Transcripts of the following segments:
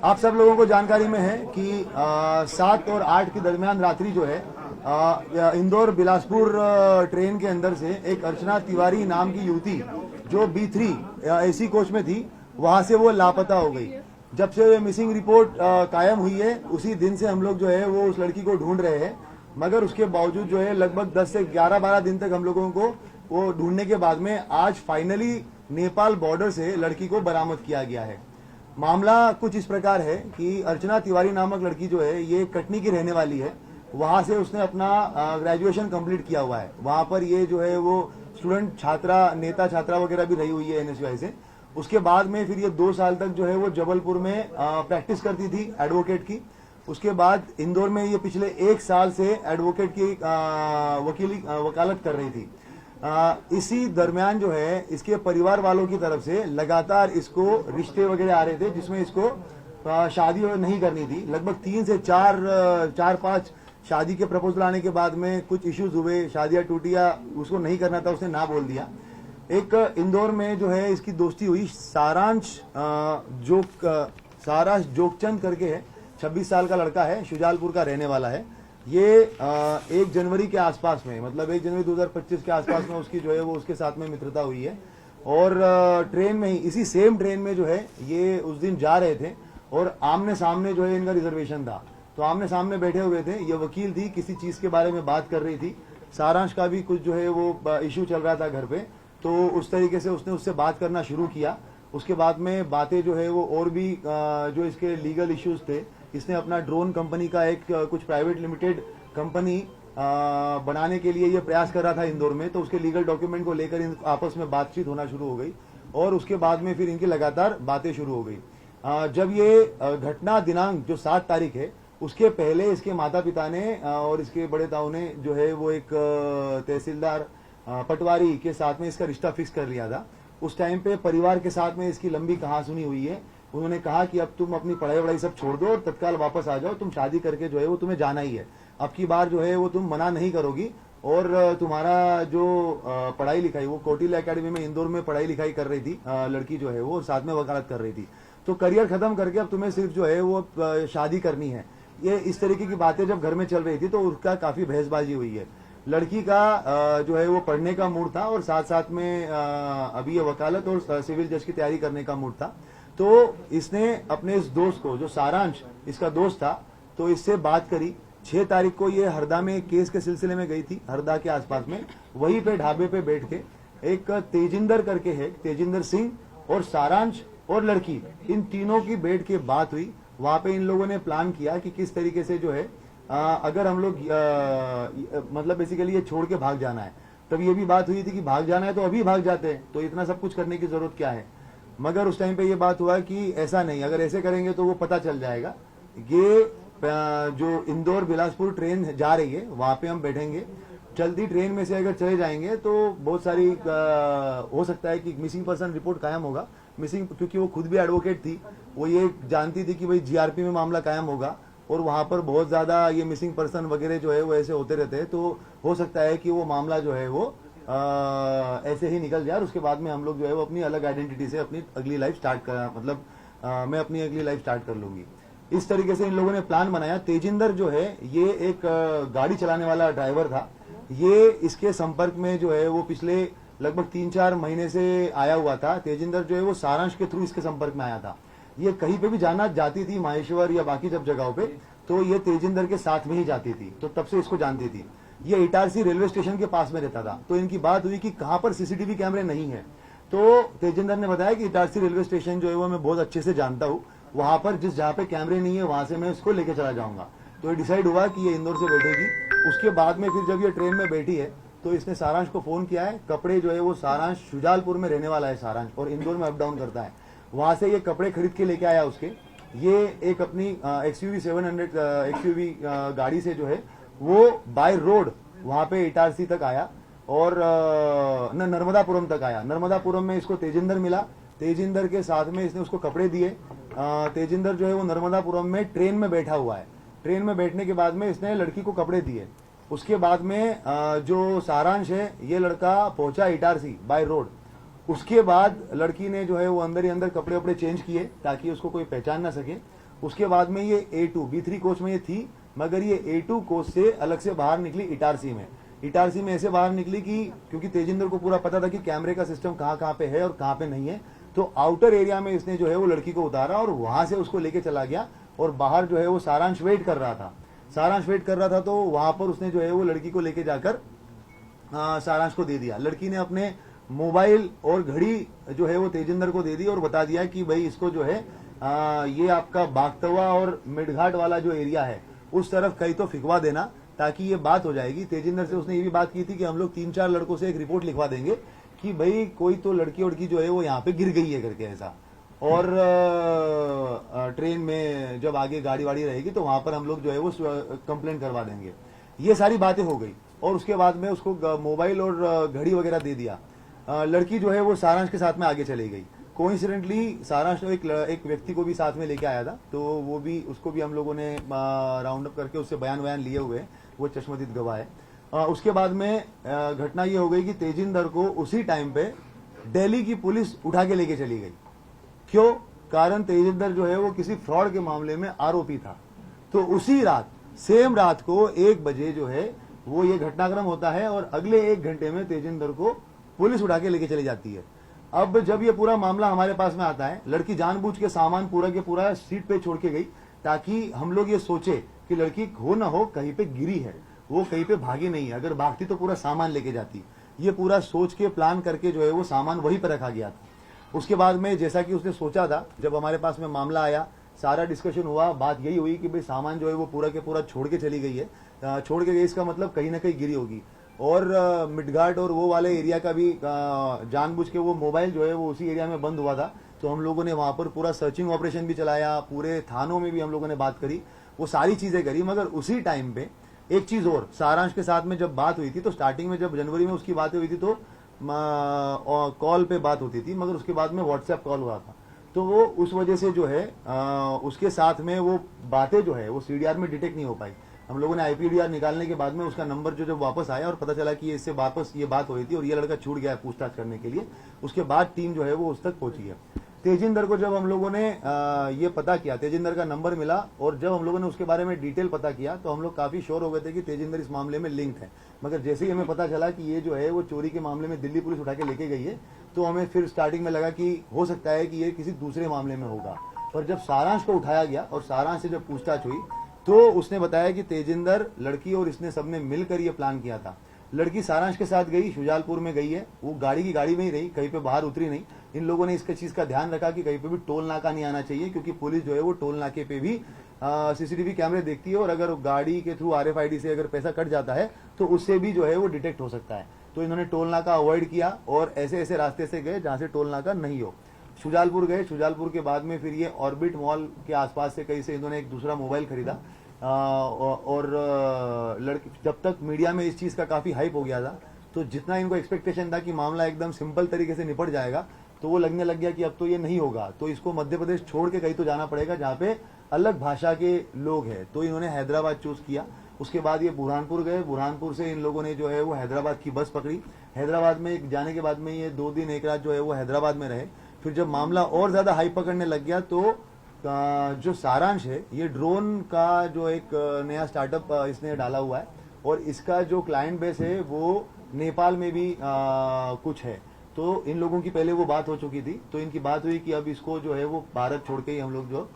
आप सब लोगों को जानकारी में है कि 7 और 8 के दरमियान रात्रि जो है इंदौर बिलासपुर ट्रेन के अंदर से एक अर्चना तिवारी नाम की युवती जो B3 एसी कोच में थी, वहां से वो लापता हो गई। जब से मिसिंग रिपोर्ट कायम हुई है उसी दिन से हम लोग जो है वो उस लड़की को ढूंढ रहे हैं, मगर उसके बावजूद जो है लगभग 10 से 11-12 दिन तक हम लोगों को वो ढूंढने के बाद में आज फाइनली नेपाल बॉर्डर से लड़की को बरामद किया गया है। मामला कुछ इस प्रकार है कि अर्चना तिवारी नामक लड़की जो है ये कटनी की रहने वाली है। वहां से उसने अपना ग्रेजुएशन कंप्लीट किया हुआ है। वहां पर ये जो है वो स्टूडेंट छात्रा, नेता छात्रा वगैरह भी रही हुई है NSY से। उसके बाद में फिर ये 2 साल तक जो है वो जबलपुर में प्रैक्टिस करती थी एडवोकेट की। उसके बाद इंदौर में ये पिछले 1 साल से एडवोकेट की वकालत कर रही थी। इसी दरमियान जो है इसके परिवार वालों की तरफ से लगातार इसको रिश्ते वगैरह आ रहे थे जिसमें इसको शादी नहीं करनी थी। लगभग 3 से 4-5 शादी के प्रपोजल आने के बाद में कुछ इश्यूज हुए, शादियां टूटी या उसको नहीं करना था, उसने ना बोल दिया। एक इंदौर में जो है इसकी दोस्ती हुई सारांश जोगचंद करके है, 26 साल का लड़का है, शुजालपुर का रहने वाला है। ये 1 जनवरी के आसपास में, मतलब 1 जनवरी 2025 के आसपास में उसकी जो है वो उसके साथ में मित्रता हुई है। और ट्रेन में ही, इसी सेम ट्रेन में जो है ये उस दिन जा रहे थे और आमने सामने जो है इनका रिजर्वेशन था, तो आमने सामने बैठे हुए थे। ये वकील थी, किसी चीज के बारे में बात कर रही थी। सारांश का भी कुछ जो है वो इश्यू चल रहा था घर पे, तो उस तरीके से उसने उससे बात करना शुरू किया। उसके बाद में बातें जो है वो और भी जो इसके लीगल इश्यूज थे, इसने अपना ड्रोन कंपनी का एक कुछ प्राइवेट लिमिटेड कंपनी बनाने के लिए ये प्रयास कर रहा था इंदौर में, तो उसके लीगल डॉक्यूमेंट को लेकर आपस में बातचीत होना शुरू हो गई और उसके बाद में फिर इनकी लगातार बातें शुरू हो गई। जब ये घटना दिनांक जो 7 तारीख है, उसके पहले इसके माता पिता ने और इसके बड़े ताऊ ने जो है वो एक तहसीलदार पटवारी के साथ में इसका रिश्ता फिक्स कर लिया था। उस टाइम पे परिवार के साथ में इसकी लंबी कहासुनी हुई है। उन्होंने कहा कि अब तुम अपनी पढ़ाई वढ़ाई सब छोड़ दो और तत्काल वापस आ जाओ, तुम शादी करके जो है वो तुम्हें जाना ही है। अब की बार जो है वो तुम मना नहीं करोगी और तुम्हारा जो पढ़ाई लिखाई, वो कोटिल एकेडमी में इंदौर में पढ़ाई लिखाई कर रही थी लड़की जो है वो, साथ में वकालत कर रही थी, तो करियर खत्म करके अब तुम्हें सिर्फ जो है वो शादी करनी है। ये इस तरीके की बातें जब घर में चल रही थी तो उसका काफी बहसबाजी हुई है। लड़की का जो है वो पढ़ने का मूड था और साथ साथ में अभी ये वकालत और सिविल जज की तैयारी करने का मूड था। तो इसने अपने इस दोस्त को, जो सारांश इसका दोस्त था, तो इससे बात करी। 6 तारीख को ये हरदा में केस के सिलसिले में गई थी, हरदा के आसपास में। वहीं पे ढाबे पे बैठ के एक तेजिंदर करके है, तेजिंदर सिंह और सारांश और लड़की, इन तीनों की बैठ के बात हुई। वहां पे इन लोगों ने प्लान किया कि किस तरीके से जो है अगर हम लोग मतलब बेसिकली ये छोड़ के भाग जाना है। तब ये भी बात हुई थी कि भाग जाना है तो अभी भाग जाते हैं, तो इतना सब कुछ करने की जरूरत क्या है। मगर उस टाइम पे ये बात हुआ कि ऐसा नहीं, अगर ऐसे करेंगे तो वो पता चल जाएगा। ये जो इंदौर बिलासपुर ट्रेन जा रही है वहां पे हम बैठेंगे, चलती ट्रेन में से अगर चले जाएंगे तो बहुत सारी हो सकता है कि मिसिंग पर्सन रिपोर्ट कायम होगा। मिसिंग, क्योंकि वो खुद भी एडवोकेट थी, वो ये जानती थी कि भाई GRP में मामला कायम होगा और वहां पर बहुत ज्यादा ये मिसिंग पर्सन वगैरह जो है वो ऐसे होते रहते हैं, तो हो सकता है कि वो मामला जो है वो ऐसे ही निकल जाए और उसके बाद में हम लोग जो है वो अपनी अलग आइडेंटिटी से अपनी अगली लाइफ स्टार्ट कर, मतलब मैं अपनी अगली लाइफ स्टार्ट कर लूंगी। इस तरीके से इन लोगों ने प्लान बनाया। तेजिंदर जो है ये एक गाड़ी चलाने वाला ड्राइवर था। ये इसके संपर्क में जो है वो पिछले लगभग 3-4 महीने से आया हुआ था। तेजिंदर जो है वो सारांश के थ्रू इसके संपर्क में आया था। ये कहीं पे भी जाना जाती थी, माहेश्वर या बाकी जब जगहों पे, तो ये तेजिंदर के साथ में ही जाती थी, तो तब से इसको जानती थी। ये इटारसी रेलवे स्टेशन के पास में रहता था, तो इनकी बात हुई कि कहां पर CCTV कैमरे नहीं है। तो तेजिंदर ने बताया कि इटारसी रेलवे स्टेशन जो है वो मैं बहुत अच्छे से जानता हूँ, वहां पर जिस जहाँ पे कैमरे नहीं है वहां से मैं उसको लेके चला जाऊंगा। तो ये डिसाइड हुआ कि ये इंदौर से बैठेगी। उसके बाद में फिर जब ये ट्रेन में बैठी है तो इसने सारांश को फोन किया है। कपड़े जो है वो सारांश शुजालपुर में रहने वाला है सारांश, और इंदौर में अप डाउन करता है। वहां से ये कपड़े खरीद के लेके आया उसके। ये एक अपनी XUV 700 XUV गाड़ी से जो है वो बाय रोड वहां पे इटारसी तक आया और नर्मदापुरम तक आया। नर्मदापुरम में इसको तेजिंदर मिला। तेजिंदर के साथ में इसने उसको कपड़े दिए। तेजिंदर जो है वो नर्मदापुरम में ट्रेन में बैठा हुआ है। ट्रेन में बैठने के बाद में इसने लड़की को कपड़े दिए। उसके बाद में जो सारांश है ये लड़का पहुंचा इटारसी बाय रोड। उसके बाद लड़की ने जो है वो अंदर ही अंदर कपड़े वपड़े चेंज किए ताकि उसको कोई पहचान ना सके। उसके बाद में ये A2 B3 कोच में ये थी, मगर ये A2 कोच से अलग से बाहर निकली इटारसी में। इटारसी में ऐसे बाहर निकली कि क्योंकि तेजिंदर को पूरा पता था कि कैमरे का सिस्टम कहाँ कहाँ पे है और कहाँ पे नहीं है, तो आउटर एरिया में इसने जो है वो लड़की को उतारा और वहां से उसको लेके चला गया। और बाहर जो है वो सारांश वेट कर रहा था, तो वहां पर उसने जो है वो लड़की को लेके जाकर सारांश को दे दिया। लड़की ने अपने मोबाइल और घड़ी जो है वो तेजिंदर को दे दी और बता दिया कि भाई इसको जो है ये आपका बागतवा और मिडघाट वाला जो एरिया है उस तरफ कहीं तो फिकवा देना, ताकि ये बात हो जाएगी। तेजिंदर से उसने ये भी बात की थी कि हम लोग 3-4 लड़कों से एक रिपोर्ट लिखवा देंगे कि भाई कोई तो लड़की उड़की जो है वो यहाँ पे गिर गई है करके ऐसा, और ट्रेन में जब आगे गाड़ी वाड़ी रहेगी तो वहां पर हम लोग जो है वो कंप्लेंट करवा देंगे। ये सारी बातें हो गई और उसके बाद में उसको मोबाइल और घड़ी वगैरह दे दिया। लड़की जो है वो सारांश के साथ में आगे चली गई। कोइंसिडेंटली सारांश ने एक व्यक्ति को भी साथ में लेके आया था, तो वो भी उसको भी हम लोगों ने राउंड अप करके उससे बयान लिए हुए, वो चश्मदीद गवाह है। उसके बाद में घटना ये हो गई कि तेजिंदर को उसी टाइम पे दिल्ली की पुलिस उठा के लेके चली गई। क्यों? कारण तेजिंदर जो है वो किसी फ्रॉड के मामले में आरोपी था। तो उसी रात, सेम रात को 1 बजे जो है वो ये घटनाक्रम होता है और अगले 1 घंटे में तेजिंदर को पुलिस उठा के लेके चली जाती है। अब जब ये पूरा मामला हमारे पास में आता है, लड़की जानबूझ के सामान पूरा के पूरा सीट पे छोड़ के गई ताकि हम लोग ये सोचे कि लड़की हो ना हो कहीं पे गिरी है, वो कहीं पे भागी नहीं है। अगर भागती तो पूरा सामान लेके जाती। ये पूरा सोच के प्लान करके जो है वो सामान वहीं पर रखा गया था। उसके बाद में जैसा कि उसने सोचा था, जब हमारे पास में मामला आया, सारा डिस्कशन हुआ, बात यही हुई कि भाई सामान जो है वो पूरा के पूरा छोड़ के चली गई है। छोड़ के गई इसका मतलब कहीं ना कहीं गिरी होगी। और मिडघाट और वो वाले एरिया का भी जानबूझ के वो मोबाइल जो है वो उसी एरिया में बंद हुआ था, तो हम लोगों ने वहां पर पूरा सर्चिंग ऑपरेशन भी चलाया, पूरे थानों में भी हम लोगों ने बात करी, वो सारी चीजें करी। मगर उसी टाइम पे एक चीज और, सारांश के साथ में जब बात हुई थी तो स्टार्टिंग में जब जनवरी में उसकी बातें हुई थी तो कॉल पे बात होती थी, मगर उसके बाद में व्हाट्सएप कॉल हुआ था। तो वो उस वजह से जो है उसके साथ में वो बातें जो है वो सीडीआर में डिटेक्ट नहीं हो पाई। हम लोगों ने आईपीडीआर निकालने के बाद में उसका नंबर जो जब वापस आया और पता चला कि इससे वापस ये बात हो रही थी और ये लड़का छूट गया है पूछताछ करने के लिए, उसके बाद टीम जो है वो उस तक पहुंची है। तेजिंदर को जब हम लोगों ने ये पता किया, तेजिंदर का नंबर मिला और जब हम लोगों ने उसके बारे में डिटेल पता किया तो हम लोग काफी श्योर हो गए थे कि तेजिंदर इस मामले में लिंक है। मगर जैसे ही हमें पता चला कि ये जो है वो चोरी के मामले में दिल्ली पुलिस उठा के लेके गई है, तो हमें फिर स्टार्टिंग में लगा कि हो सकता है कि ये किसी दूसरे मामले में होगा। पर जब सारांश को उठाया गया और सारांश से जब पूछताछ हुई तो उसने बताया कि तेजिंदर, लड़की और इसने सबने मिलकर ये प्लान किया था। लड़की सारांश के साथ गई, शुजालपुर में गई है, वो गाड़ी में ही रही, कहीं पे बाहर उतरी नहीं। इन लोगों ने इसका चीज का ध्यान रखा कि कहीं पे भी टोल नाका नहीं आना चाहिए, क्योंकि पुलिस जो है वो टोल नाके पे भी सीसीटीवी कैमरे देखती है और अगर गाड़ी के थ्रू आरएफआईडी से अगर पैसा कट जाता है तो उससे भी जो है वो डिटेक्ट हो सकता है। तो इन्होंने टोल नाका अवॉइड किया और ऐसे ऐसे रास्ते से गए जहां से टोल नाका नहीं हो। शुजालपुर गए, शुजालपुर के बाद में फिर ये ऑर्बिट मॉल के आसपास से कहीं से इन्होंने एक दूसरा मोबाइल खरीदा। और लड़की, जब तक मीडिया में इस चीज का काफी हाइप हो गया था, तो जितना इनको एक्सपेक्टेशन था कि मामला एकदम सिंपल तरीके से निपट जाएगा, तो वो लगने लग गया कि अब तो ये नहीं होगा, तो इसको मध्य प्रदेश छोड़ के कहीं तो जाना पड़ेगा जहाँ पे अलग भाषा के लोग हैं। तो इन्होंने हैदराबाद चूज किया। उसके बाद ये बुरहानपुर गए, बुरहानपुर से इन लोगों ने जो है वो हैदराबाद की बस पकड़ी। हैदराबाद में जाने के बाद में ये 2 दिन 1 रात जो है वो हैदराबाद में रहे। फिर जब मामला और ज्यादा हाइप पकड़ने लग गया तो जो सारांश है, ये ड्रोन का जो एक नया स्टार्टअप इसने डाला हुआ है और इसका जो क्लाइंट बेस है वो नेपाल में भी कुछ है। तो इन लोगों की पहले वो बात हो चुकी थी, तो इनकी बात हुई कि अब इसको जो है वो भारत छोड़ के ही हम लोग जो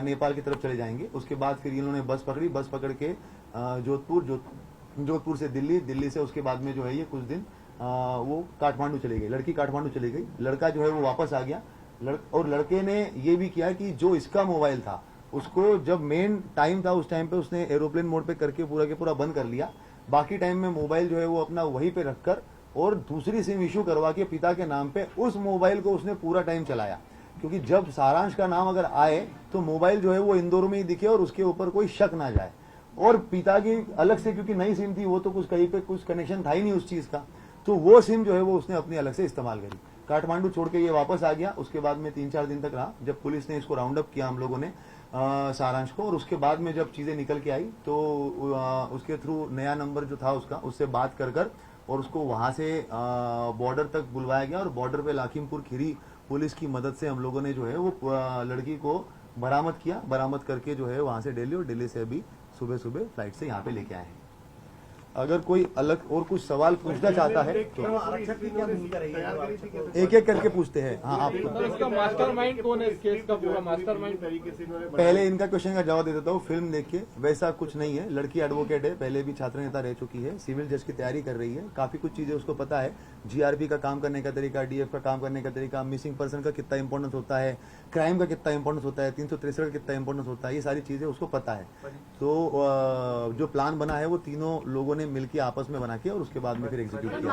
नेपाल की तरफ चले जाएंगे। उसके बाद फिर इन्होंने बस पकड़ी, बस पकड़ के जोधपुर से दिल्ली, दिल्ली से उसके बाद में जो है ये कुछ दिन वो काठमांडू चली गई। लड़की काठमांडू चली गई, लड़का जो है वो वापस आ गया। और लड़के ने ये भी किया कि जो इसका मोबाइल था उसको जब मेन टाइम था उस टाइम पे उसने एरोप्लेन मोड पे करके पूरा के पूरा बंद कर लिया। बाकी टाइम में मोबाइल जो है वो अपना वहीं पे रखकर और दूसरी सिम इशू करवा के पिता के नाम पे उस मोबाइल को उसने पूरा टाइम चलाया, क्योंकि जब सारांश का नाम अगर आए तो मोबाइल जो है वो इंदौर में ही दिखे और उसके ऊपर कोई शक ना जाए। और पिता की अलग से, क्योंकि नई सिम थी, वो तो कुछ कहीं पे कुछ कनेक्शन था ही नहीं उस चीज का, तो वो सिम जो है वो उसने अपनी अलग से इस्तेमाल करी। काठमांडू छोड़ के ये वापस आ गया। उसके बाद में 3-4 दिन तक रहा। जब पुलिस ने इसको राउंड अप किया हम लोगों ने सारांश को, और उसके बाद में जब चीजें निकल के आई तो उसके थ्रू नया नंबर जो था उसका, उससे बात कर और उसको वहां से बॉर्डर तक बुलवाया गया और बॉर्डर पे लाखीमपुर खीरी पुलिस की मदद से हम लोगों ने जो है वो लड़की को बरामद किया, बरामद करके जो है वहां से दिल्ली, और दिल्ली से अभी सुबह सुबह फ्लाइट से यहाँ पे लेके आए हैं। अगर कोई अलग और कुछ सवाल पूछना चाहता है तो एक एक करके पूछते हैं। हाँ, आपको इसका मास्टरमाइंड कौन है? इस केस का पूरा मास्टरमाइंड तरीके से पहले इनका क्वेश्चन का जवाब दे देता हूँ। फिल्म देख के वैसा कुछ नहीं है। लड़की एडवोकेट है, पहले भी छात्र नेता रह चुकी है, सिविल जज की तैयारी कर रही है, काफी कुछ चीजें उसको पता है। जीआरपी का काम करने का तरीका, डीएफ का काम करने का तरीका, मिसिंग पर्सन का कितना इंपॉर्टेंस होता है, क्राइम का कितना इंपॉर्टेंस होता है, 363 का कितना इंपॉर्टेंस होता है, ये सारी चीजें उसको पता है। तो जो प्लान बना है वो तीनों लोगों ने मिलकर आपस में बना के और उसके बाद में फिर एग्जीक्यूट किया।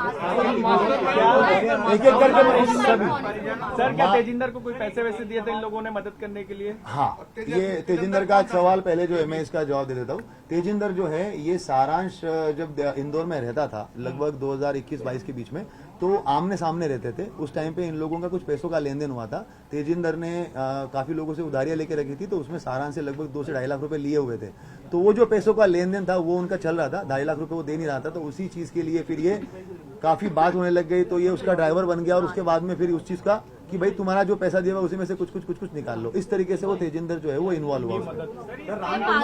एक एक करके सर, क्या तेजिंदर को कोई पैसे वैसे दिए थे इन लोगों ने मदद करने के लिए? हाँ, ये तेजिंदर का सवाल पहले जो है मैं इसका जवाब दे देता हूँ। तेजिंदर जो है ये सारांश जब इंदौर में रहता था लगभग 2021-22 के बीच में, तो आमने सामने रहते थे। उस टाइम पे इन लोगों का कुछ पैसों का लेन देन हुआ था। तेजिंदर ने काफी लोगों से उधारियां लेके रखी थी, तो उसमें सारांश से लगभग 2 से 2.5 लाख रुपए लिए हुए थे। तो वो जो पैसों का लेन देन था वो उनका चल रहा था, 2.5 लाख रुपए वो दे नहीं रहा था। तो उसी चीज के लिए फिर ये काफी बात होने लग गई, तो ये उसका ड्राइवर बन गया और उसके बाद में फिर उस चीज का कि भाई तुम्हारा जो पैसा दिया हुआ उसी में से कुछ निकाल लो। इस तरीके से वो तेजिंदर जो है वो इन्वॉल्व हुआ।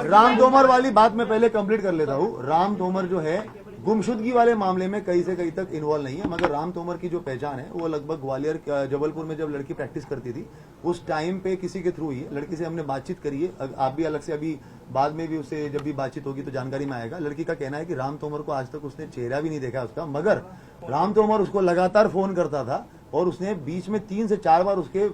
राम तोमर वाली बात मैं पहले कंप्लीट कर लेता हूँ। राम तोमर जो है गुमशुदगी वाले मामले में कहीं से कहीं तक इन्वॉल्व नहीं है, मगर राम तोमर की जो पहचान है वो लगभग ग्वालियर जबलपुर में जब लड़की प्रैक्टिस करती थी उस टाइम पे किसी के थ्रू ही है। लड़की से हमने बातचीत करी है, आप भी अलग से अभी बाद में भी उससे जब भी बातचीत होगी तो जानकारी में आएगा। लड़की का कहना है कि राम तोमर को आज तक उसने चेहरा भी नहीं देखा उसका, मगर राम तोमर उसको लगातार फोन करता था और उसने बीच में 3 से 4 बार उसके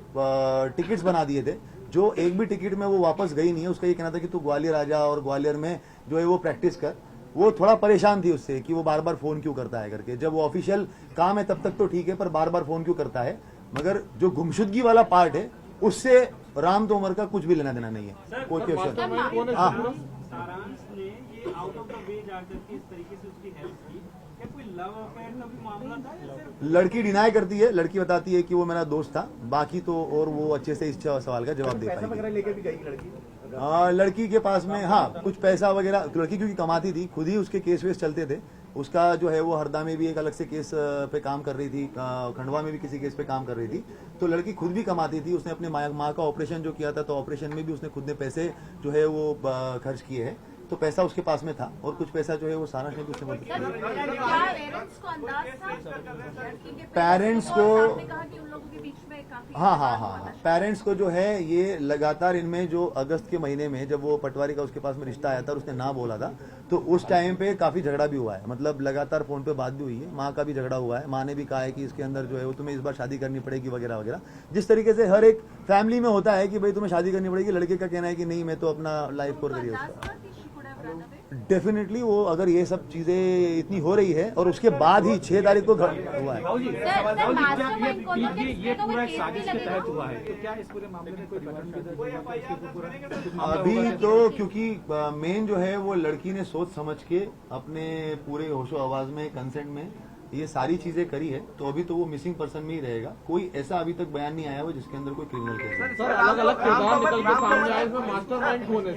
टिकट्स बना दिए थे, जो एक भी टिकट में वो वापस गई नहीं है। उसका ये कहना था कि तू ग्वालियर आ जा और ग्वालियर में जो है वो प्रैक्टिस कर। वो थोड़ा परेशान थी उससे कि वो बार बार फोन क्यों करता है करके। जब वो ऑफिशियल काम है तब तक तो ठीक है, पर बार बार फोन क्यों करता है। मगर जो गुमशुदगी वाला पार्ट है उससे राम तोमर का कुछ भी लेना देना नहीं है। कोई क्वेश्चन? सारांश ने ये आउट ऑफ द वे जाकर के इस तरीके से उसकी हेल्प की, क्या कोई लव अफेयर का भी मामला था या सिर्फ? लड़की डिनाई करती है, लड़की बताती है कि वो मेरा दोस्त था, बाकी तो और वो अच्छे से इस सवाल का जवाब दे पाएगी। लेके भी गई लड़की लड़की के पास में हाँ कुछ पैसा वगैरह, लड़की क्योंकि कमाती थी, खुद ही उसके केस वेस चलते थे। उसका जो है वो हरदा में भी एक अलग से केस पे काम कर रही थी, खंडवा में भी किसी केस पे काम कर रही थी। तो लड़की खुद भी कमाती थी। उसने अपने माँ का ऑपरेशन जो किया था, तो ऑपरेशन में भी उसने खुद ने पैसे जो है वो खर्च किए हैं। तो पैसा उसके पास में था और कुछ पैसा जो है वो सारा ने उसने मदद पेरेंट्स को हाँ पेरेंट्स को जो है ये लगातार इनमें जो अगस्त के महीने में जब वो पटवारी का उसके पास में रिश्ता आया था और उसने ना बोला था, तो उस टाइम पे काफी झगड़ा भी हुआ है। मतलब लगातार फोन पे बात भी हुई है, माँ का भी झगड़ा हुआ है। माँ ने भी कहा है कि इसके अंदर जो है वो तुम्हें इस बार शादी करनी पड़ेगी वगैरह वगैरह। जिस तरीके से हर एक फैमिली में होता है कि भाई तुम्हें शादी करनी पड़ेगी, लड़के का कहना है कि नहीं मैं तो अपना लाइफ कोर करिए उसका। डेफिनेटली वो अगर ये सब चीजें इतनी हो रही है और उसके बाद ही 6 तारीख को हुआ है। ये पूरा एक साजिश के तहत हुआ है, तो क्या इस पूरे मामले में कोई अभी तो क्योंकि मेन जो है वो लड़की ने सोच समझ के अपने पूरे होशो आवाज में कंसेंट में ये सारी चीजें करी है, तो अभी तो वो मिसिंग पर्सन में ही रहेगा। कोई ऐसा अभी तक बयान नहीं आया हुआ जिसके अंदर कोई क्रिमिनल केस है। सर, अलग-अलग किरदार निकल के सामने आए, इसमें मास्टरमाइंड कौन है?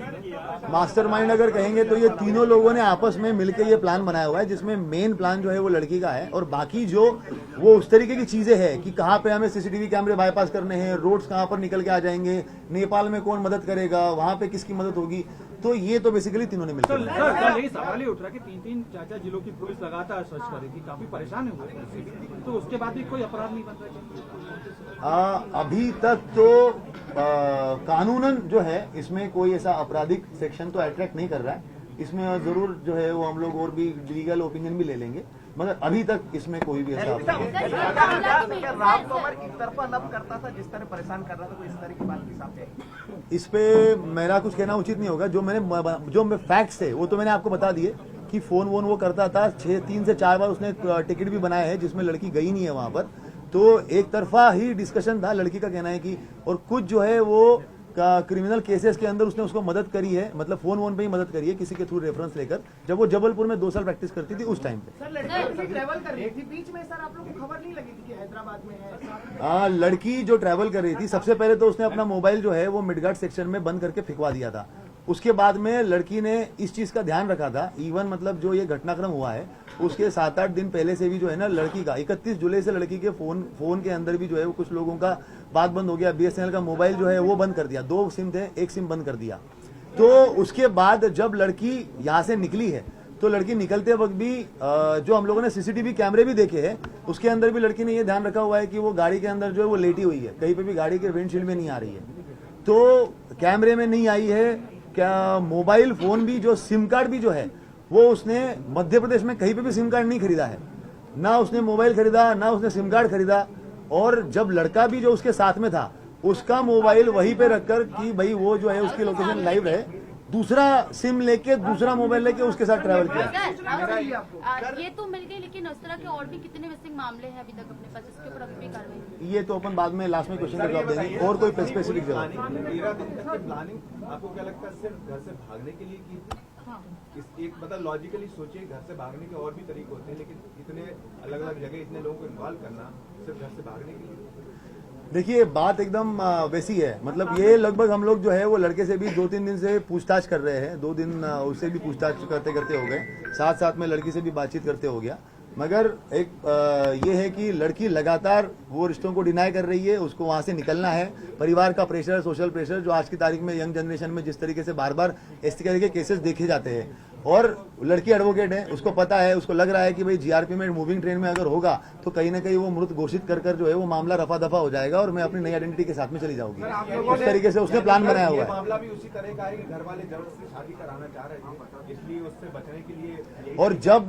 मास्टरमाइंड अगर कहेंगे तो ये तीनों लोगों ने आपस में मिलकर ये प्लान बनाया हुआ है, जिसमें मेन प्लान जो है वो लड़की का है और बाकी जो वो उस तरीके की चीजें हैं कि कहाँ पे हमें सीसीटीवी कैमरे बाईपास करने हैं, रोड्स कहाँ पर निकल के आ जाएंगे, नेपाल में कौन मदद करेगा, वहां पे किसकी मदद होगी, तो ये तो बेसिकली तीनों ने मिलकर यही सवाल ही उठ रहा है कि 3-3 4-4 जिलों की पुलिस लगातार सर्च करेगी, काफी परेशान है वो, तो उसके बाद भी कोई अपराध नहीं बन रहा। अभी तक तो कानूनन जो है इसमें कोई ऐसा आपराधिक सेक्शन तो अट्रैक्ट नहीं कर रहा है। इसमें जरूर जो है वो हम लोग और भी लीगल ओपिनियन भी ले लेंगे, मगर अभी तक इसमें कोई भी ऐसा राम तोमर एक तरफा लब करता था, जिस तरह परेशान कर रहा था, कोई इस तरह की बात की सामने इस पे मेरा कुछ कहना उचित नहीं होगा। जो फैक्ट्स थे वो तो मैंने आपको बता दिए कि फोन वोन वो करता था। 3 से 4 बार उसने टिकट भी बनाया है जिसमें लड़की गई नहीं है वहां पर। तो एक तरफा ही डिस्कशन था। लड़की का कहना है कि और कुछ जो है वो क्रिमिनल केसेस के अंदर उसने उसको मदद करी है, मतलब फोन वोन पे ही मदद करी है किसी के थ्रू रेफरेंस लेकर, जब वो जबलपुर में 2 साल प्रैक्टिस करती थी उस टाइम पे। सर लड़की ट्रैवल कर रही थी बीच में, सर आप लोगों को खबर नहीं लगी थी कि हैदराबाद में है? लड़की जो ट्रैवल कर रही थी, सबसे पहले तो उसने अपना मोबाइल जो है वो मिडगार्ड सेक्शन में बंद करके फिकवा दिया था उसके बाद में लड़की ने इस चीज का ध्यान रखा था। इवन मतलब जो ये घटनाक्रम हुआ है उसके 7-8 दिन पहले से भी जो है ना, लड़की का 31 जुलाई से लड़की के फोन के अंदर भी जो है वो कुछ लोगों का बात बंद हो गया। BSNL का मोबाइल जो है वो बंद कर दिया, 2 सिम थे, 1 सिम बंद कर दिया। तो उसके बाद जब लड़की यहाँ से निकली है तो लड़की निकलते वक्त भी जो हम लोगों ने CCTV कैमरे भी देखे हैं उसके अंदर भी लड़की ने ये ध्यान रखा हुआ है कि वो गाड़ी के अंदर जो है वो लेटी हुई है, कहीं पे भी गाड़ी के विंडशील्ड में नहीं आ रही है, तो कैमरे में नहीं आई है। क्या मोबाइल फोन भी जो सिम कार्ड भी जो है वो उसने मध्य प्रदेश में कहीं पे भी सिम कार्ड नहीं खरीदा है, ना उसने मोबाइल खरीदा ना उसने सिम कार्ड खरीदा। और जब लड़का भी जो उसके साथ में था उसका मोबाइल वहीं पे रखकर कि भाई वो जो है उसकी लोकेशन लाइव रहे, दूसरा सिम लेके दूसरा मोबाइल लेके उसके साथ ट्रैवल किया। ये तो मिल गई, लेकिन उस तरह के और भी कितने मिसिंग मामले हैं अभी तक अपने पास, इसके ऊपर अभी भी कार्रवाई? ये तो अपन बाद में लास्ट में क्वेश्चन का जवाब देंगे। और कोई स्पेसिफिक जवाब? 13 दिन तक की प्लानिंग आपको क्या लगता है सिर्फ घर से भागने के लिए की थी? एक मतलब लॉजिकली सोचिए, घर से भागने के और भी तरीके होते हैं, लेकिन इतने अलग अलग जगह इतने लोगों को इन्वॉल्व करना सिर्फ घर से भागने के लिए? देखिए बात एकदम वैसी है, मतलब ये लगभग हम लोग जो है वो लड़के से भी 2-3 दिन से पूछताछ कर रहे हैं, 2 दिन उससे भी पूछताछ करते करते हो गए, साथ साथ में लड़की से भी बातचीत करते हो गया। मगर एक ये है कि लड़की लगातार वो रिश्तों को डिनाई कर रही है, उसको वहां से निकलना है। परिवार का प्रेशर, सोशल प्रेशर जो आज की तारीख में यंग जनरेशन में जिस तरीके से बार बार इस तरह के केसेस देखे जाते हैं, और लड़की एडवोकेट है, उसको पता है, उसको लग रहा है कि भाई GRP में मूविंग ट्रेन में अगर होगा तो कहीं ना कहीं वो मृत घोषित कर जो है वो मामला रफा दफा हो जाएगा और मैं अपनी नई आइडेंटिटी के साथ में चली जाऊंगी। उस तरीके से उसने प्लान बनाया हुआ है। मामला भी उसी तरह का है कि घर वाले जबरदस्ती शादी कराना चाह रहे थे, इसलिए उससे बचने के लिए। और जब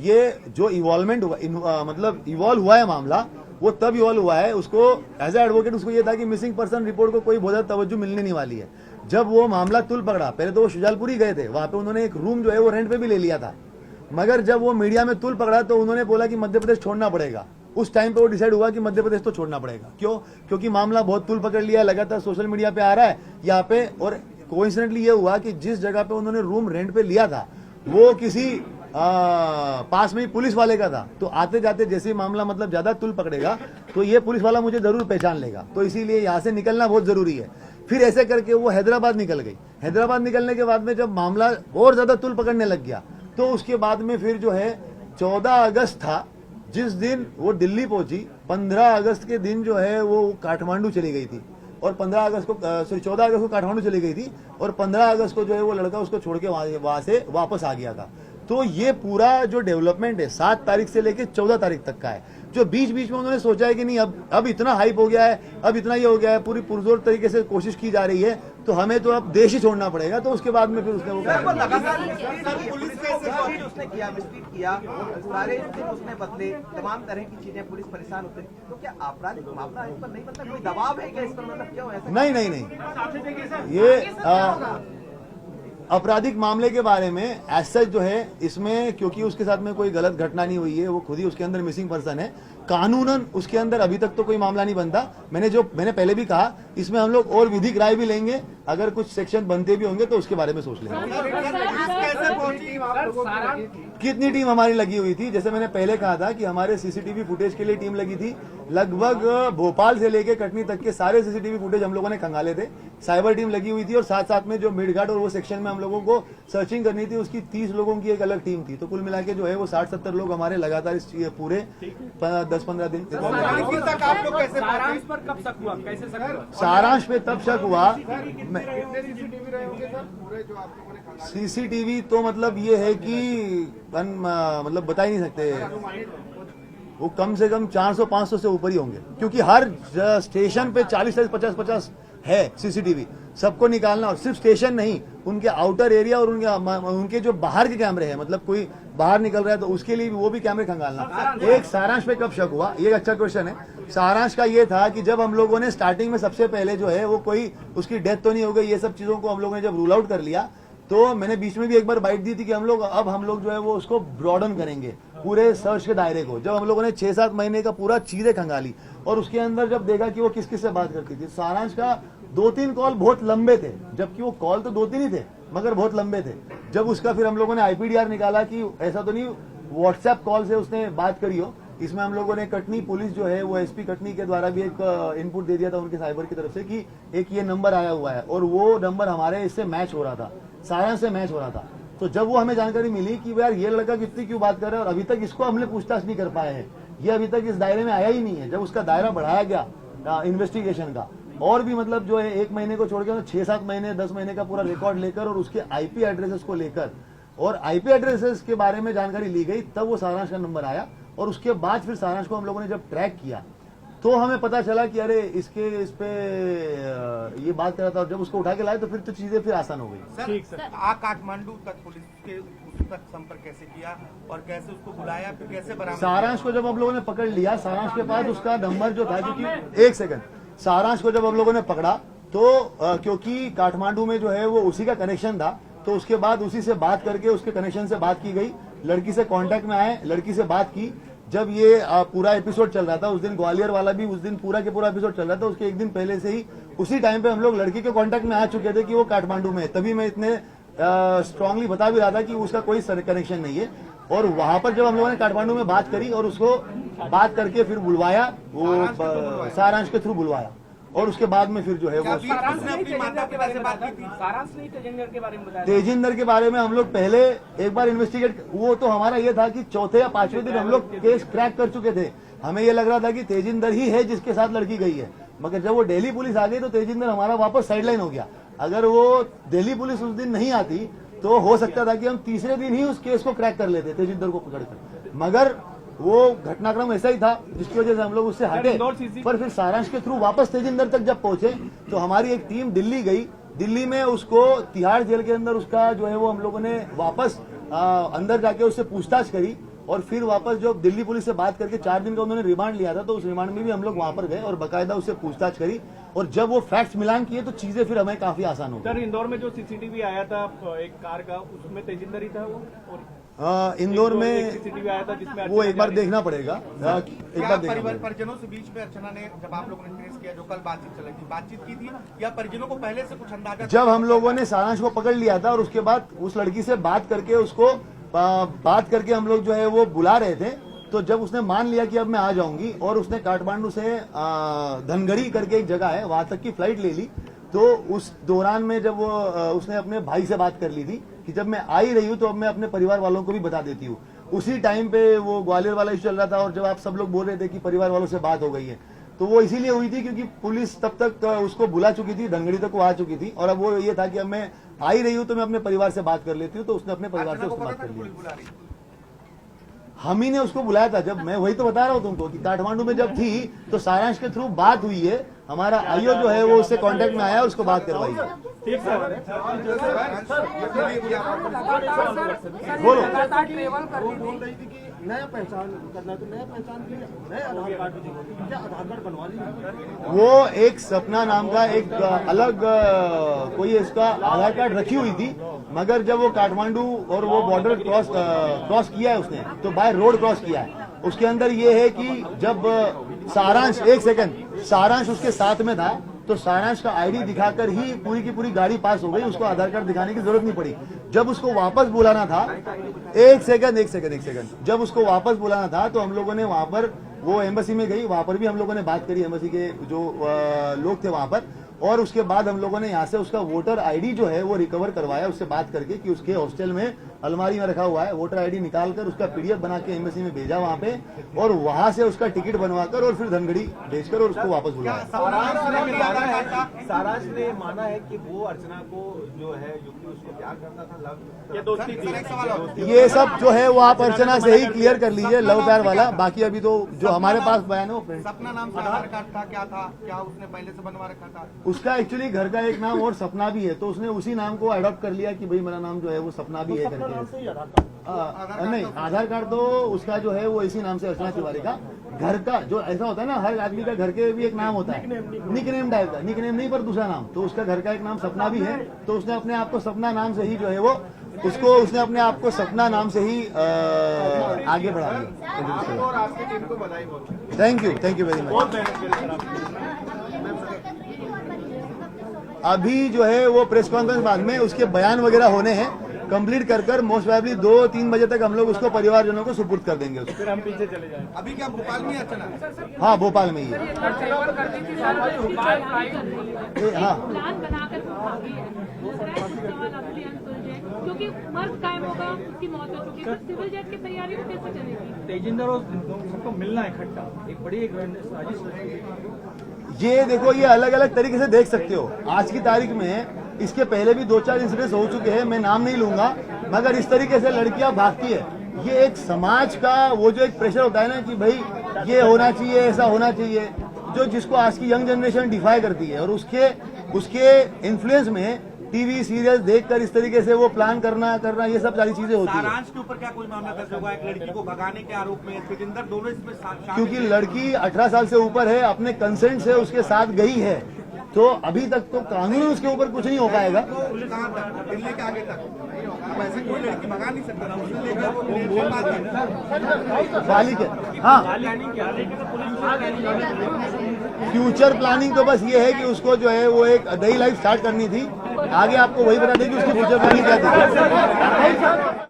ये जो इवॉल्वमेंट हुआ, मतलब इवॉल्व हुआ है मामला, वो तब इवॉल्व हुआ है, उसको एज ए एडवोकेट उसको ये था कि मिसिंग पर्सन रिपोर्ट को कोई बहुत ज्यादा तवज्जो मिलने नहीं वाली है। जब वो मामला तुल पकड़ा, पहले तो वो शुजालपुर ही गए थे, वहां पे उन्होंने एक रूम जो है वो रेंट पे भी ले लिया था, मगर जब वो मीडिया में तुल पकड़ा तो उन्होंने बोला कि मध्य प्रदेश छोड़ना पड़ेगा। उस टाइम पे वो डिसाइड हुआ कि मध्य प्रदेश तो छोड़ना पड़ेगा। क्यों? क्योंकि मामला बहुत तुल पकड़ लिया, लगातार सोशल मीडिया पे आ रहा है यहाँ पे। और कोइंसिडेंटली ये हुआ कि जिस जगह पे उन्होंने रूम रेंट पे लिया था वो किसी पास में ही पुलिस वाले का था, तो आते जाते जैसे ही मामला मतलब ज्यादा तुल पकड़ेगा तो ये पुलिस वाला मुझे जरूर पहचान लेगा, तो इसीलिए यहाँ से निकलना बहुत जरूरी है। फिर ऐसे करके वो हैदराबाद निकल गई। हैदराबाद निकलने के बाद में जब मामला और ज्यादा तुल पकड़ने लग गया तो उसके बाद में फिर जो है 14 अगस्त था जिस दिन वो दिल्ली पहुंची, 15 अगस्त के दिन जो है वो काठमांडू चली गई थी, और 15 अगस्त को 14 अगस्त को काठमांडू चली गई थी, और 15 अगस्त को जो है वो लड़का उसको छोड़ के वहां से वापस आ गया था। तो ये पूरा जो डेवलपमेंट है 7 तारीख से लेके 14 तारीख तक का है, जो बीच बीच में उन्होंने सोचा है कि नहीं अब इतना हाइप हो गया है, अब इतना ये हो गया है, पूरी पुरजोर तरीके से कोशिश की जा रही है, तो हमें तो अब देश ही छोड़ना पड़ेगा। तो उसके बाद में फिर उसने वो उसने किया, मिसट्रीट किया, सारे दिन उसने बदले, तमाम तरह की चीजें, पुलिस परेशान होते हैं, तो क्या आपराधिक मामला इस पर नहीं, मतलब कोई दबाव है क्या इस पर, मतलब क्यों ऐसा? नहीं, ये आपराधिक मामले के बारे में एज सच जो है इसमें, क्योंकि उसके साथ में कोई गलत घटना नहीं हुई है, वो खुद ही उसके अंदर मिसिंग पर्सन है, कानूनन उसके अंदर अभी तक तो कोई मामला नहीं बनता। मैंने पहले भी कहा, इसमें हम लोग और विधिक राय भी लेंगे, अगर कुछ सेक्शन बनते भी होंगे तो उसके बारे में सोच लेंगे। कितनी टीम हमारी लगी हुई थी, जैसे मैंने पहले कहा था कि हमारे CCTV फुटेज के लिए टीम लगी थी, लगभग भोपाल से लेके कटनी तक के सारे CCTV फुटेज हम लोगों ने खंगाले थे, साइबर टीम लगी हुई थी, और साथ साथ में जो मेडघाट और वो सेक्शन में हम लोगों को सर्चिंग करनी थी उसकी 30 लोगों की एक अलग टीम थी। तो कुल मिला के जो है वो 60-70 लोग हमारे लगातार इस पूरे 10-15 दिन। सारांश पर कब शक हुआ, कैसे शक हुआ? सारांश पे तब शक हुआ, CCTV तो मतलब ये है कि मतलब बता ही नहीं सकते, वो कम से कम 400-500 से ऊपर ही होंगे, क्योंकि हर स्टेशन पे 40-50 है CCTV, सबको निकालना, और सिर्फ स्टेशन नहीं, उनके आउटर एरिया और उनके जो बाहर के कैमरे हैं, मतलब कोई बाहर निकल रहा है तो उसके लिए भी वो भी कैमरे खंगालना। एक सारांश पे कब शक हुआ, ये अच्छा क्वेश्चन है। सारांश का ये था कि जब हम लोगों ने स्टार्टिंग में सबसे पहले जो है वो कोई उसकी डेथ तो नहीं हो गई, ये सब चीजों को हम लोगों ने जब रूल आउट कर लिया, तो मैंने बीच में भी एक बार बाइट दी थी कि हम लोग जो है वो उसको ब्रॉडन करेंगे पूरे सर्च के दायरे को। जब हम लोगों ने 6-7 महीने का पूरा चीजें खंगाली और उसके अंदर जब देखा कि वो किस किस से बात करती थी, सारांश का 2-3 कॉल बहुत लंबे थे, जबकि वो कॉल तो 2-3 ही थे मगर बहुत लंबे थे। जब उसका फिर हम लोगों ने IPDR निकाला कि ऐसा तो नहीं व्हाट्सएप कॉल से उसने बात करी हो, इसमें हम लोगों ने कटनी पुलिस जो है वो SP कटनी के द्वारा भी एक इनपुट दे दिया था उनके साइबर की तरफ से कि एक ये नंबर आया हुआ है, और वो नंबर हमारे इससे मैच हो रहा था। सारांश से मैच हो रहा था। तो जब वो हमें जानकारी मिली कि यार ये लड़का कितनी क्यों बात कर रहा है और अभी तक इसको हमने पूछताछ नहीं कर पाए हैं, ये अभी तक इस दायरे में आया ही नहीं है। जब उसका दायरा बढ़ाया गया इन्वेस्टिगेशन का, और भी मतलब जो है 1 महीने को छोड़ के 6-7 महीने 10 महीने का पूरा रिकॉर्ड लेकर और उसके आईपी एड्रेसेस को लेकर और आईपी एड्रेसेस के बारे में जानकारी ली गई, तब वो सारांश का नंबर आया। और उसके बाद फिर सारांश को हम लोगों ने जब ट्रैक किया तो हमें पता चला कि अरे इस पे ये बात कर रहा था, और जब उसको उठा के लाए तो फिर तो चीजें फिर आसान हो गई। ठीक सर, काठमांडू तक पुलिस के उस तक संपर्क कैसे किया और कैसे उसको बुलाया, फिर कैसे बरामद? सारांश को जब हम लोगों ने पकड़ लिया, सारांश के पास उसका नंबर जो था, क्योंकि 1 सेकंड, सारांश को जब हम लोगों ने पकड़ा तो क्योंकि काठमांडू में जो है वो उसी का कनेक्शन था, तो उसके बाद उसी से बात करके उसके कनेक्शन से बात की गई, लड़की से कांटेक्ट में आए, लड़की से बात की। जब ये पूरा एपिसोड चल रहा था उस दिन, ग्वालियर वाला भी उस दिन पूरा के पूरा एपिसोड चल रहा था, उसके एक दिन पहले से ही उसी टाइम पे हम लोग लड़की के कांटेक्ट में आ चुके थे कि वो काठमांडू में है। तभी मैं इतने स्ट्रांगली बता भी रहा था कि उसका कोई कनेक्शन नहीं है। और वहां पर जब हम लोगों ने काठमांडू में बात करी और उसको बात करके फिर बुलवाया, वो सारांश के थ्रू बुलवाया, और उसके बाद में फिर जो है वो सारांश ने अपनी माता पिता से बात की थी, सारांश ने तेजिंदर के बारे में बताया। तेजिंदर के बारे में हम लोग पहले एक बार इन्वेस्टिगेट, वो तो हमारा ये था कि चौथे या 5वें दिन हम लोग केस क्रैक कर चुके थे। हमें ये लग रहा था कि तेजिंदर ही है जिसके साथ लड़की गई है, मगर जब वो दिल्ली पुलिस आ गई तो तेजिंदर हमारा वापस साइडलाइन हो गया। अगर वो दिल्ली पुलिस उस दिन नहीं आती तो हो सकता था कि हम तीसरे दिन ही उस केस को क्रैक कर लेते तेजिंदर को पकड़कर, मगर वो घटनाक्रम ऐसा ही था जिसकी वजह से हम लोग उससे हटे। पर फिर सारांश के थ्रू वापस तेजिंदर तक जब पहुंचे तो हमारी एक टीम दिल्ली गई, दिल्ली में उसको तिहाड़ जेल के अंदर उसका जो है वो हम लोगों ने वापस अंदर जाके उससे पूछताछ करी, और फिर वापस जो दिल्ली पुलिस से बात करके 4 दिन का उन्होंने रिमांड लिया था, तो उस रिमांड में भी हम लोग वहां पर गए और बकायदा उससे पूछताछ करी, और जब वो फैक्ट्स मिलान किए तो चीजें फिर हमें काफी आसान हो गई। सर, इंदौर में जो सीसीटीवी आया था एक कार का, उसमें तेजिंदर ही था वो, और इंदौर में सीसीटीवी आया था जिसमें वो एक बार देखना पड़ेगा, एक बार देखना पड़ेगा। परिजनों से बीच में अर्चना ने, जब आप लोगों ने ट्रेस किया, जो कल बातचीत चली थी, बातचीत की थी या परिजनों को पहले से कुछ अंदाजा? जब हम लोगों ने सारांश को पकड़ लिया था और उसके बाद उस लड़की से बात करके उसको बात करके हम लोग जो है वो बुला रहे थे, तो जब उसने मान लिया कि अब मैं आ जाऊंगी, और उसने काठमांडू से धनगढ़ी करके एक जगह है वहां तक की फ्लाइट ले ली, तो उस दौरान में जब वो उसने अपने भाई से बात कर ली थी कि जब मैं आ ही रही हूँ तो अब मैं अपने परिवार वालों को भी बता देती हूँ। उसी टाइम पे वो ग्वालियर वाला इशू चल रहा था, और जब आप सब लोग बोल रहे थे कि परिवार वालों से बात हो गई है, तो वो इसीलिए हुई थी क्योंकि पुलिस तब तक उसको बुला चुकी थी, धनगढ़ी तक वो आ चुकी थी, और अब वो ये था कि अब मैं आ ही रही हूँ तो मैं अपने परिवार से बात कर लेती हूँ, तो उसने अपने परिवार से उससे बात कर ली। हम ही ने उसको बुलाया था। जब मैं वही तो बता रहा हूँ तुमको कि काठमांडू में जब थी तो सारांश के थ्रू बात हुई है, हमारा आईओ जो है वो उससे कांटेक्ट में आया, उसको बात करवाई है। ठीक सर, बोलो। बोल रही थी कि नया पहचान करना, तो नया पहचान के लिए नए आधार कार्ड क्या आधार कार्ड बनवा ली? वो एक सपना नाम का एक अलग कोई इसका आधार कार्ड रखी हुई थी, मगर जब वो काठमांडू और वो बॉर्डर क्रॉस किया है उसने, तो बाय रोड क्रॉस किया है। उसके अंदर ये है कि जब सारांश, 1 सेकंड, सारांश उसके साथ में था, तो सारांश का आईडी दिखाकर ही पूरी की पूरी गाड़ी पास हो गई, उसको आधार कार्ड दिखाने की जरूरत नहीं पड़ी। जब उसको वापस बुलाना था, एक सेकंड, जब उसको वापस बुलाना था तो हम लोगों ने वहां पर, वो एम्बेसी में गई, वहां पर भी हम लोगों ने बात करी, एम्बेसी के जो लोग थे वहां पर, और उसके बाद हम लोगों ने यहाँ से उसका वोटर आईडी जो है वो रिकवर करवाया, उससे बात करके कि उसके हॉस्टल में अलमारी में रखा हुआ है, वोटर आईडी निकालकर उसका पीडीएफ बना के एम्बेसी में भेजा वहां पे, और वहां से उसका टिकट बनवाकर और फिर धनगढ़ी भेजकर और उसको वापस बुलाया। सारांश ने माना है कि वो अर्चना को जो है युक्ति उसको प्यार करता था, लव ये दोस्ती थी। ये सब जो है वो आप अर्चना से ही क्लियर कर लीजिए, लव प्यार वाला। बाकी अभी तो जो हमारे पास बयान है वो सपना नाम से आधार कार्ड था, क्या था, क्या उसने पहले से बनवा रखा था? उसका एक्चुअली घर का एक नाम और सपना भी है, तो उसने उसी नाम को अडॉप्ट कर लिया कि भाई मेरा नाम जो है वो सपना भी है करके। नहीं, आधार कार्ड तो उसका जो है वो इसी नाम से, अर्चना तिवारी का। घर का जो ऐसा होता है ना, हर आदमी का घर के भी एक नाम होता है, निकनेम टाइप का, निकनेम नहीं पर दूसरा नाम, तो उसका घर का एक नाम सपना भी है, तो उसने अपने आप को सपना नाम से ही जो है वो उसने अपने आप को सपना नाम से ही आगे बढ़ा दिया। और आपकी टीम को बधाई बोलते हैं। Thank you very much. अभी जो है वो प्रेस कॉन्फ्रेंस बाद में उसके बयान वगैरह होने हैं, कंप्लीट कर मोस्ट प्रोबेबली 2-3 बजे तक हम लोग उसको परिवारजनों को सुपुर्द कर देंगे। फिर हम पीछे चले जाएंगे। अभी क्या भोपाल में अर्चना? हाँ, भोपाल में ही है। हाँ, प्लान बनाकर वाला अभियान सुलझे, क्योंकि मर्द कायम होगा, उसकी मौत हो चुकी है, पर सिविल जेट की तैयारी वो कैसे चलेगी? तेजिंदर और सबको मिलना है इकट्ठा, एक बड़ी एक साजिश रची है। ये देखो, ये अलग अलग तरीके से देख सकते हो। आज की तारीख में इसके पहले भी 2-4 इंसिडेंट्स हो चुके हैं, मैं नाम नहीं लूंगा, मगर इस तरीके से लड़कियां भागती है। ये एक समाज का वो जो एक प्रेशर होता है ना कि भाई ये होना चाहिए, ऐसा होना चाहिए, जो जिसको आज की यंग जनरेशन डिफाई करती है, और उसके इन्फ्लुएंस में टीवी सीरियल देखकर इस तरीके से वो प्लान करना ये सब सारी चीजें होती है। सारांश के ऊपर क्या कोई मामला दर्ज होगा? एक लड़की को भगाने के आरोप में तेजिंदर दोनों इसमें शामिल क्योंकि लड़की 18 साल से ऊपर है, अपने कंसेंट से उसके साथ गई है, तो अभी तक तो कानून उसके ऊपर कुछ नहीं हो पाएगा। पुलिस कहाँ तक? दिल्ली के आगे तक? अब ऐसे कोई लड़की भगा नहीं सकता ना, उसने लेकर वो बालिक है। हाँ, फ्यूचर प्लानिंग तो बस ये है कि उसको जो है वो एक नई लाइफ स्टार्ट करनी थी। आगे आपको वही बता दें कि उसकी फ्यूचर प्लानिंग क्या थी।